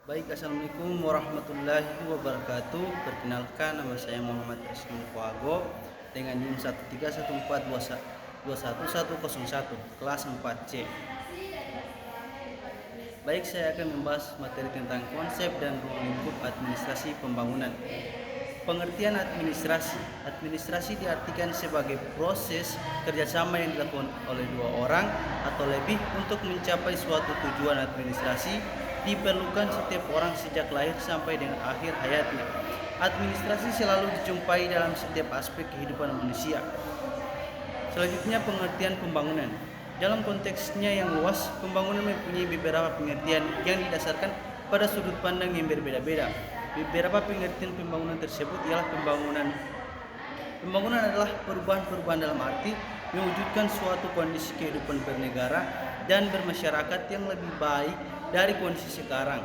Baik, assalamualaikum warahmatullahi wabarakatuh. Perkenalkan, nama saya Muhammad Rizky Mufago dengan NIM 13142121101 kelas 4C. Baik, saya akan membahas materi tentang konsep dan ruang lingkup administrasi pembangunan. Pengertian administrasi. Administrasi diartikan sebagai proses kerjasama yang dilakukan oleh dua orang atau lebih untuk mencapai suatu tujuan. Administrasi diperlukan setiap orang sejak lahir sampai dengan akhir hayatnya. Administrasi selalu dijumpai dalam setiap aspek kehidupan manusia. Selanjutnya, pengertian pembangunan. Dalam konteksnya yang luas, pembangunan mempunyai beberapa pengertian yang didasarkan pada sudut pandang yang berbeda-beda. Beberapa pengertian pembangunan tersebut ialah Pembangunan adalah perubahan-perubahan dalam arti mewujudkan suatu kondisi kehidupan bernegara dan bermasyarakat yang lebih baik dari kondisi sekarang.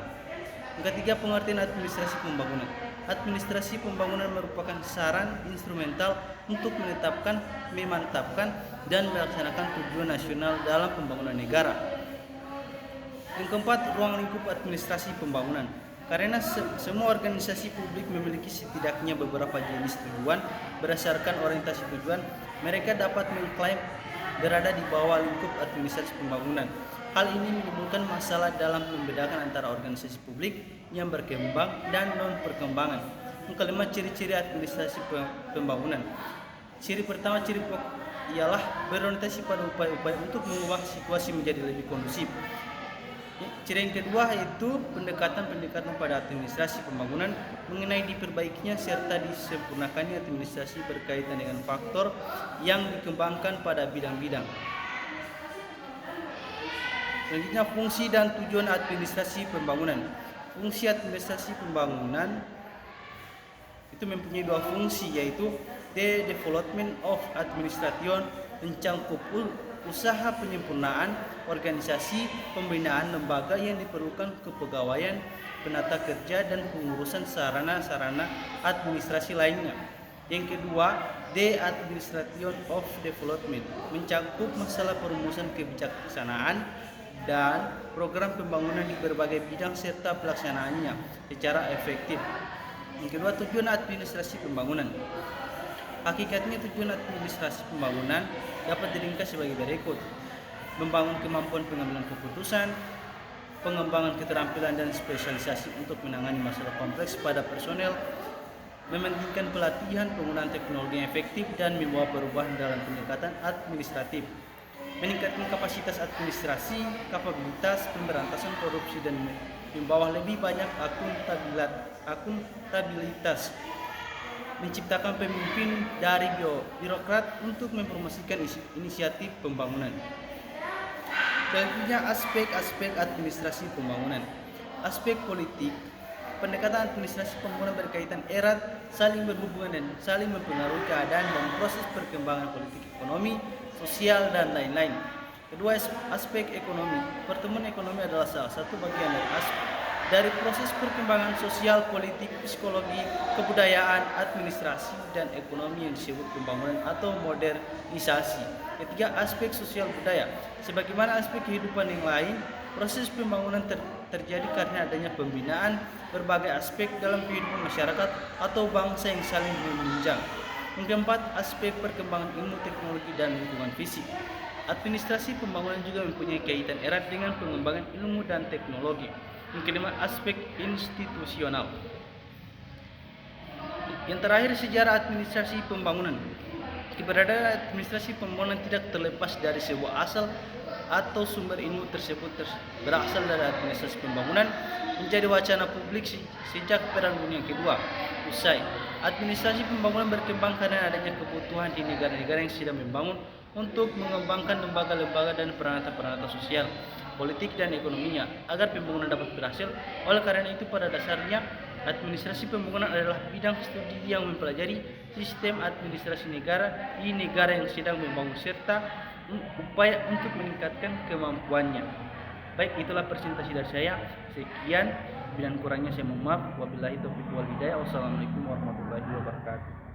Yang ketiga, pengertian administrasi pembangunan. Administrasi pembangunan merupakan saran instrumental untuk menetapkan, memantapkan, dan melaksanakan tujuan nasional dalam pembangunan negara. Yang keempat, ruang lingkup administrasi pembangunan. Karena semua organisasi publik memiliki setidaknya beberapa jenis tujuan, berdasarkan orientasi tujuan, mereka dapat mengklaim berada di bawah lingkup administrasi pembangunan. Hal ini menimbulkan masalah dalam membedakan antara organisasi publik yang berkembang dan non-perkembangan. Yang kelima, ciri-ciri administrasi pembangunan. Ciri pertama, ciri pokok ialah berorientasi pada upaya-upaya untuk mengubah situasi menjadi lebih kondusif. Ciri yang kedua yaitu pendekatan pada administrasi pembangunan mengenai diperbaikinya serta disempurnakannya administrasi berkaitan dengan faktor yang dikembangkan pada bidang-bidang. Selanjutnya, fungsi dan tujuan administrasi pembangunan. Fungsi administrasi pembangunan itu mempunyai dua fungsi, yaitu the development of administration, mencakup usaha penyempurnaan organisasi, pembinaan lembaga yang diperlukan kepegawaian, penata kerja, dan pengurusan sarana-sarana administrasi lainnya. Yang kedua, the administration of development, mencakup masalah perumusan kebijaksanaan dan program pembangunan di berbagai bidang serta pelaksanaannya secara efektif. Yang kedua, tujuan administrasi pembangunan. Hakikatnya tujuan administrasi pembangunan dapat diringkas sebagai berikut: membangun kemampuan pengambilan keputusan, pengembangan keterampilan dan spesialisasi untuk menangani masalah kompleks pada personel, mementingkan pelatihan penggunaan teknologi yang efektif dan membawa perubahan dalam pendekatan administratif, meningkatkan kapasitas administrasi, kapabilitas pemberantasan korupsi, dan membawa lebih banyak akuntabilitas, menciptakan pemimpin dari birokrat untuk mempromosikan inisiatif pembangunan. Selanjutnya, aspek-aspek administrasi pembangunan. Aspek politik. Pendekatan administrasi pembangunan berkaitan erat, saling berhubungan dan saling mempengaruhi keadaan dan proses perkembangan politik, ekonomi, sosial, dan lain-lain. Kedua, aspek ekonomi. Pertumbuhan ekonomi adalah salah satu bagian dari proses perkembangan sosial, politik, psikologi, kebudayaan, administrasi, dan ekonomi yang disebut pembangunan atau modernisasi. Ketiga, aspek sosial budaya. Sebagaimana aspek kehidupan yang lain, proses pembangunan terjadi karena adanya pembinaan berbagai aspek dalam kehidupan masyarakat atau bangsa yang saling menunjang. Yang keempat, aspek perkembangan ilmu, teknologi, dan lingkungan fisik. Administrasi pembangunan juga mempunyai kaitan erat dengan pengembangan ilmu dan teknologi. Yang kelima, aspek institusional. Yang terakhir, sejarah administrasi pembangunan. Keberadaan administrasi pembangunan tidak terlepas dari sebuah asal atau sumber ilmu tersebut berasal dari administrasi pembangunan menjadi wacana publik sejak Perang Dunia Kedua usai. Administrasi pembangunan berkembang karena adanya kebutuhan di negara-negara yang sedang membangun untuk mengembangkan lembaga-lembaga dan peralatan-peralatan sosial, politik, dan ekonominya agar pembangunan dapat berhasil. Oleh karena itu, pada dasarnya administrasi pembangunan adalah bidang studi yang mempelajari sistem administrasi negara di negara yang sedang membangun serta upaya untuk meningkatkan kemampuannya. Baik, itulah presentasi dari saya. Sekian, bila kurangnya saya mohon maaf. Wabillahi taufiq wal hidayah. Wassalamualaikum warahmatullahi wabarakatuh.